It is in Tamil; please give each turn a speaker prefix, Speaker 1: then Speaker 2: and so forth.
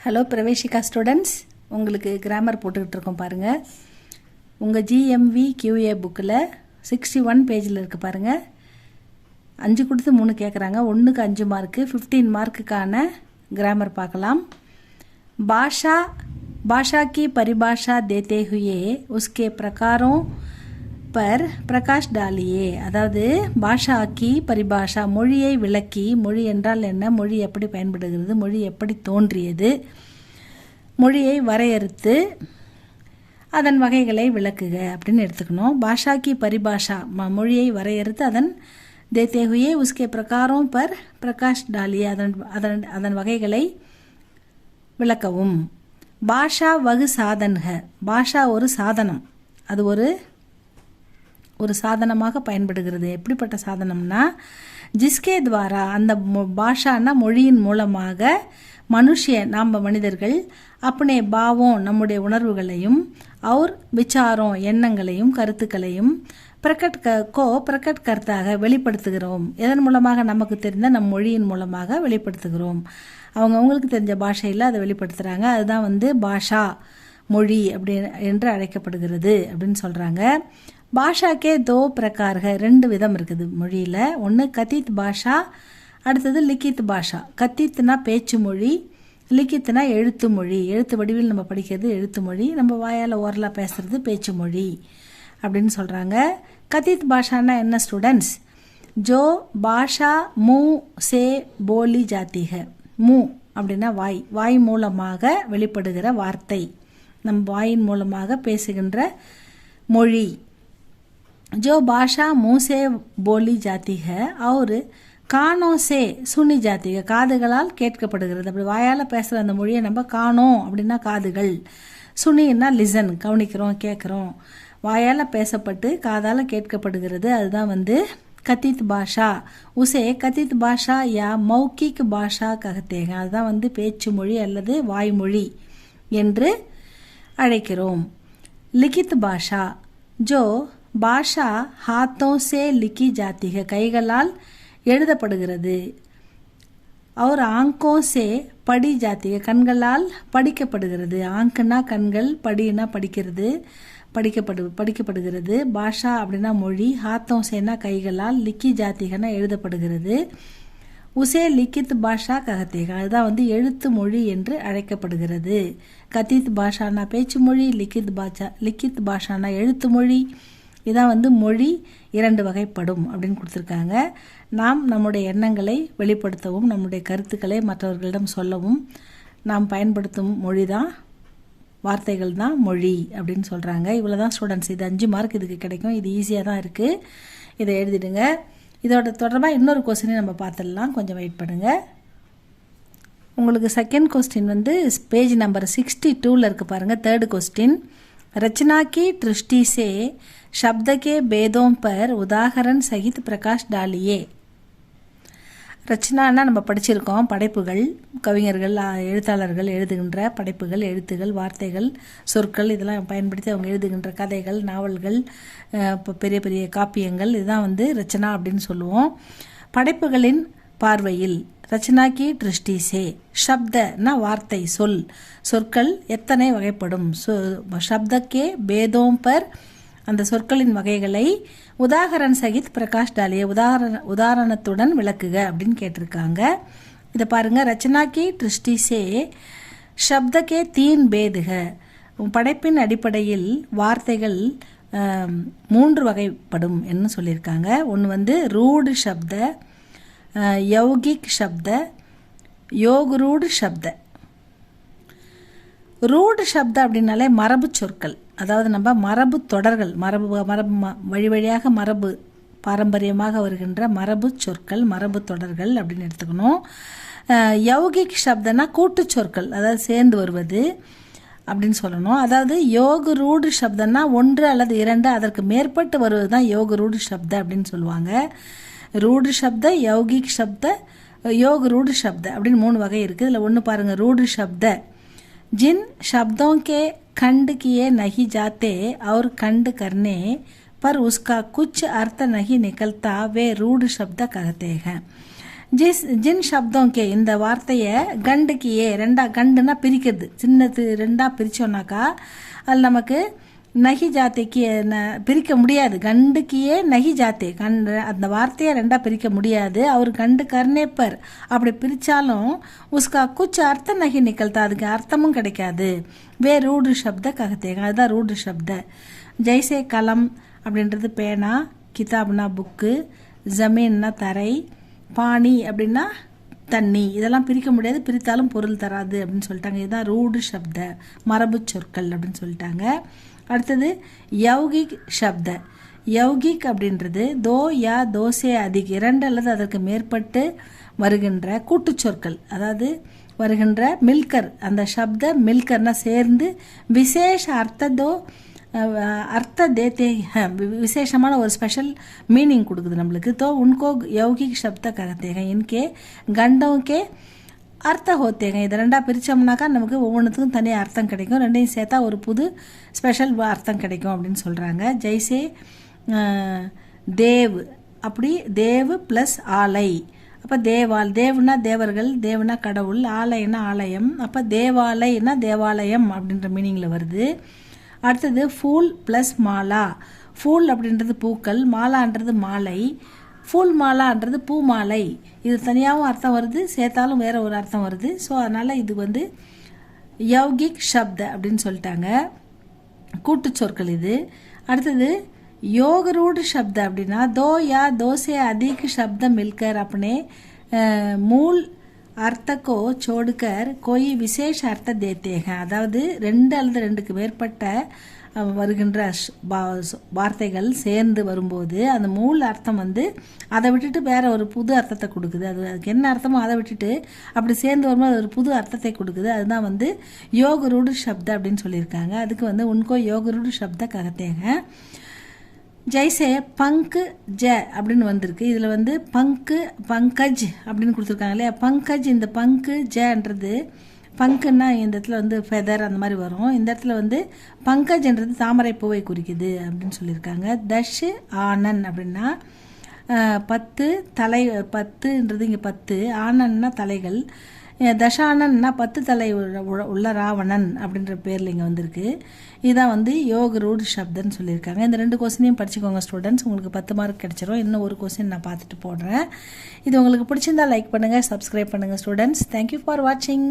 Speaker 1: ஹலோ பிரவேஷிகா ஸ்டூடெண்ட்ஸ், உங்களுக்கு கிராமர் போட்டுக்கிட்டு இருக்கோம் பாருங்கள். உங்கள் ஜிஎம்வி கியூஏ புக்கில் 61 பேஜில் இருக்குது பாருங்கள். 5 கொடுத்து 3 கேட்குறாங்க. 1க்கு 5 மார்க்கு, 15 மார்க்குக்கான கிராமர் பார்க்கலாம். भाषा की परिभाषा देते हुए उसके प्रकारों पर प्रकाश डालिए. அதாவது பாஷா கி பரிபாஷா, மொழியை விளக்கி, மொழி என்றால் என்ன, மொழி எப்படி பயன்படுகிறது, மொழி எப்படி தோன்றியது, மொழியை வரையறுத்து அதன் வகைகளை விளக்குக அப்படின்னு எடுத்துக்கணும். பாஷா கி பரிபாஷா, மொழியை வரையறுத்து அதன் தேத்தே ஹுயே உஸ்கே பிரகாரோं पर प्रकाश डालिए, அதன் வகைகளை விளக்கவும். பாஷா வகு சாதன்க, பாஷா ஒரு சாதனம், அது ஒரு சாதனமாக பயன்படுகிறது. எப்படிப்பட்ட சாதனம்னா, ஜிஸ்கே துவாரா, அந்த பாஷானா மொழியின் மூலமாக நாம் மனிதர்கள் அப்பனே பாவோம், நம்முடைய உணர்வுகளையும், और விசாரம் எண்ணங்களையும் கருத்துக்களையும் பிரகட் கர்த்தாக வெளிப்படுத்துகிறோம். எதன் மூலமாக? நமக்கு தெரிந்த நம் மொழியின் மூலமாக வெளிப்படுத்துகிறோம். அவங்களுக்கு தெரிஞ்ச பாஷையில் அதை வெளிப்படுத்துகிறாங்க. அதுதான் பாஷா, மொழி அப்படி என்று அழைக்கப்படுகிறது அப்படின்னு சொல்கிறாங்க. பாஷாக்கே தோ பிரகார்க, 2 விதம் இருக்குது மொழியில். ஒன்று கத்தித் பாஷா, அடுத்தது லிக்கித் பாஷா. கத்தித்னா பேச்சு மொழி, லிக்கித்னா எழுத்து மொழி. எழுத்து வடிவில் நம்ம படிக்கிறது எழுத்து மொழி, நம்ம வாயால் ஓரலாக பேசுகிறது பேச்சு மொழி அப்படின்னு சொல்கிறாங்க. கத்தித் பாஷானா என்ன ஸ்டூடெண்ட்ஸ்? ஜோ பாஷா மூ சே போலி ஜாத்திக. மூ அப்படின்னா வாய் மூலமாக வெளிப்படுகிற வார்த்தை, நம் வாயின் மூலமாக பேசுகின்ற மொழி. जो भाषा मुँह से बोली जाती है और कानों से सुनी जाती है, காதுகளால் கேட்கப்படுகிறது. அப்படி வாயால் பேசுகிற அந்த மொழியை நம்ம காணோம் அப்படின்னா காதுகள், சுனின்னா லிசன், கவனிக்கிறோம் கேட்குறோம், வாயால் பேசப்பட்டு காதால் கேட்கப்படுகிறது. அதுதான் கத்தித் பாஷா. உசே கத்தித் பாஷா யா மௌக்கிக் பாஷா ககத்தேங்க, அதுதான் பேச்சு மொழி அல்லது வாய்மொழி என்று அழைக்கிறோம். லிகித் பாஷா ஜோ பாஷா ஹாத்தோं से लिखी जाती है, கைகளால் எழுதப்படுகிறது. और आंखों से पढ़ी जाती है, கண்களால் படிக்கப்படுகிறது. ஆங்க்னா கண்கள், படினா படிக்கிறது, படிக்கப்படுகிறது. பாஷா அப்படின்னா மொழி, ஹாத்தோं सेனா கைகளால், லிக்கி ஜாத்திகனா எழுதப்படுகிறது. உசே லிக்கித் பாஷா ககத்தேக, அதுதான் எழுத்து மொழி என்று அழைக்கப்படுகிறது. கத்தித் பாஷானா பேச்சு மொழி, லிக்கித் பாஷானா எழுத்து மொழி. இதான் மொழி 2 வகைப்படும் அப்படின்னு கொடுத்துருக்காங்க. நாம் நம்முடைய எண்ணங்களை வெளிப்படுத்தவும் நம்முடைய கருத்துக்களை மற்றவர்களிடம் சொல்லவும் நாம் பயன்படுத்தும் மொழி தான், வார்த்தைகள் தான் மொழி அப்படின்னு சொல்கிறாங்க. இவ்வளோ தான் ஸ்டூடெண்ட்ஸ். இது 5 மார்க் இதுக்கு கிடைக்கும். இது ஈஸியாக தான் இருக்குது, இதை எழுதிடுங்க. இதோட தொடர்பாக இன்னொரு கொஸ்டினை நம்ம பார்த்துடலாம், கொஞ்சம் வெயிட் பண்ணுங்கள். உங்களுக்கு செகண்ட் கொஸ்டின் பேஜ் நம்பர் 62 இருக்குது பாருங்கள். 3rd கொஸ்டின், रचना की दृष्टि से शब्द के भेदों पर उदाहरण सहित प्रकाश डालिए. ரச்சனானா நம்ம படிச்சிருக்கோம், படைப்புகள், கவிஞர்கள், எழுத்தாளர்கள் எழுதுகின்ற படைப்புகள், எழுத்துகள், வார்த்தைகள், சொற்கள், இதெல்லாம் பயன்படுத்தி அவங்க எழுதுகின்ற கதைகள், நாவல்கள், பெரிய பெரிய காப்பியங்கள், இதுதான் ரச்சனா அப்படின்னு சொல்லுவோம். படைப்புகளின் பார்வையில், ரச்சனா கி திருஷ்டி சே, ஷப்தனா வார்த்தை, சொற்கள் எத்தனை வகைப்படும், ஷப்தக்கே பேதோம் பர், அந்த சொற்களின் வகைகளை உதாகரண் சகித் பிரகாஷ் டாலியே, உதாரணத்துடன் விளக்குக அப்படின்னு கேட்டிருக்காங்க. இதை பாருங்க. ரச்சனா கி திருஷ்டி சே ஷப்தக்கே 3 பேதுக, படைப்பின் அடிப்படையில் வார்த்தைகள் 3 வகைப்படும் என்று சொல்லியிருக்காங்க. ஒன்று ரூடு சப்த, யௌகிக் சப்த, யோகுரூடு சப்த. ரூடு சப்த அப்படின்னாலே மரபு சொற்கள், அதாவது நம்ம மரபு தொடர்கள், வழி வழியாக பாரம்பரியமாக வருகின்ற மரபு சொற்கள், மரபு தொடர்கள் அப்படின்னு எடுத்துக்கணும். யௌகிக் சப்தனா கூட்டு சொற்கள், அதாவது சேர்ந்து வருவது அப்படின்னு சொல்லணும். அதாவது யோகு ரூடு சப்தனா 1 அல்லது 2 அதற்கு மேற்பட்டு வருவது தான் யோகு ரூடு சப்த அப்படின்னு சொல்லுவாங்க. ரூடு சப்த, யௌகிக் சப்த, योग रूढ़ शब्द அப்படின்னு 3 வகை இருக்குது. இதில் ஒன்று பாருங்கள், रूढ़ शब्द जिन शब्दों के खंड किए नहीं जाते और खंड करने पर उसका कुछ अर्थ नहीं निकलता वे रूढ़ शब्द कहते हैं. जिन शब्दों के இந்த வார்த்தையை கண்டு கியே கண்டுனா பிரிக்கிறது, சின்னது ரெண்டாக பிரித்தோம்னாக்கா அதில் நமக்கு நகி ஜாத்தைக்கு பிரிக்க முடியாது. கண்டு கியே நகி ஜாத்தே, அந்த வார்த்தையை ரெண்டாக பிரிக்க முடியாது. அவர் கண்டு கர்னேப்பர் அப்படி பிரித்தாலும் உஸ்கா குச் அர்த்தம் நகி நிக்கல்தா, அதுக்கு அர்த்தமும் கிடைக்காது. வே ரூடு சப்த ககத்தேங்க, அதுதான் ரூடு சப்த. ஜெய்சே கலம் அப்படின்றது பேனா, கிதாப்னா புக்கு, ஜமீன்னா தரை, பானி அப்படின்னா தண்ணி. இதெல்லாம் பிரிக்க முடியாது, பிரித்தாலும் பொருள் தராது அப்படின்னு சொல்லிட்டாங்க. இதுதான் ரூடு சப்த, மரபு சொற்கள் அப்படின்னு சொல்லிட்டாங்க. அடுத்தது யௌகிக் சப்த. யௌகிக் அப்படின்றது தோ யா தோசே அதிக், 2 அல்லது அதற்கு மேற்பட்டு வருகின்ற கூட்டுச்சொற்கள், அதாவது வருகின்ற மில்கர், அந்த சப்த மில்கர்னா சேர்ந்து விசேஷ அர்த்ததோ அர்த்த தேத்தே, விசேஷமான ஒரு ஸ்பெஷல் மீனிங் கொடுக்குது நம்மளுக்கு. தோ உன்கோ யௌகிக் சப்த ககத்தேங்க, இன்கே கண்டோங்கே அர்த்தம் ஹோத்தேங்க. இதை ரெண்டாக பிரித்தோம்னாக்கா நமக்கு ஒவ்வொன்றுத்துக்கும் தனியாக அர்த்தம் கிடைக்கும், ரெண்டையும் சேர்த்தா ஒரு புது ஸ்பெஷல் அர்த்தம் கிடைக்கும் அப்படின்னு சொல்கிறாங்க. ஜெய்சே தேவ், அப்படி தேவ் ப்ளஸ் ஆலை, அப்போ தேவ்னா தேவர்கள், தேவ்னா கடவுள், ஆலயம்னா ஆலயம், அப்போ தேவாலயம்னா தேவாலயம் அப்படின்ற மீனிங்கில் வருது. அடுத்தது ஃபூல் ப்ளஸ் மாலா. ஃபூல் அப்படின்றது பூக்கள், மாலான்றது மாலை, ஃபூல் மாலான்றது பூ மாலை. இது தனியாகவும் அர்த்தம் வருது, சேர்த்தாலும் வேறு ஒரு அர்த்தம் வருது. ஸோ அதனால் இது வந்து யௌகிக் சப்த அப்படின்னு சொல்லிட்டாங்க, கூட்டுச்சொற்கள் இது. அடுத்தது யோகரூடு சப்த அப்படின்னா தோ யா தோசே அதிக சப்த மில்கர் अपने मूल अर्थ को छोड़कर कोई विशेष अर्थ देते हैं. அதாவது 2 அல்லது 2க்கு மேற்பட்ட வருகின்ற வார்த்தைகள் சேர்ந்து வரும்போது அந்த மூல அர்த்தம் வந்து அதை விட்டுட்டு வேற ஒரு புது அர்த்தத்தை கொடுக்குது. அதுக்கு என்ன அர்த்தமோ அதை விட்டுட்டு அப்படி சேர்ந்து வரும்போது ஒரு புது அர்த்தத்தை கொடுக்குது. அதுதான் வந்து யோகரூடு சப்த அப்படின்னு சொல்லியிருக்காங்க. அதுக்கு வந்து உன்கோ யோகரூடு சப்த ககத்தேங்க. ஜெய்சே பங்கு ஜ அப்படின்னு வந்திருக்கு. இதில் வந்து பங்கஜ் அப்படின்னு கொடுத்துருக்காங்க இல்லையா. பங்கஜ், இந்த பங்கு ஜன்றது, பங்குன்னா இந்த இடத்துல வந்து ஃபெதர் அந்த மாதிரி வரும். இந்த இடத்துல வந்து பங்கஜ்ன்றது தாமரை பூவை குறிக்குது அப்படின்னு சொல்லியிருக்காங்க. தஷ் ஆனன் அப்படின்னா 10 தலை, 10ன்றது இங்கே 10, ஆனன்னா தலைகள், தசானன்னா 10 தலை உள்ள ராவணன் அப்படின்ற பேரில் இங்கே வந்திருக்கு. இதான் வந்து யோக ரூட் சப்தன்னு சொல்லியிருக்காங்க. இந்த 2 கொஸ்டினையும் படிச்சுக்கோங்க ஸ்டூடெண்ட்ஸ், உங்களுக்கு 10 மார்க் கிடச்சிரும். இன்னும் ஒரு கொஸ்டின் நான் பார்த்துட்டு போடுறேன். இது உங்களுக்கு பிடிச்சிருந்தா லைக் பண்ணுங்கள், சப்ஸ்கிரைப் பண்ணுங்கள் ஸ்டூடெண்ட்ஸ். தேங்க்யூ ஃபார் வாட்சிங்.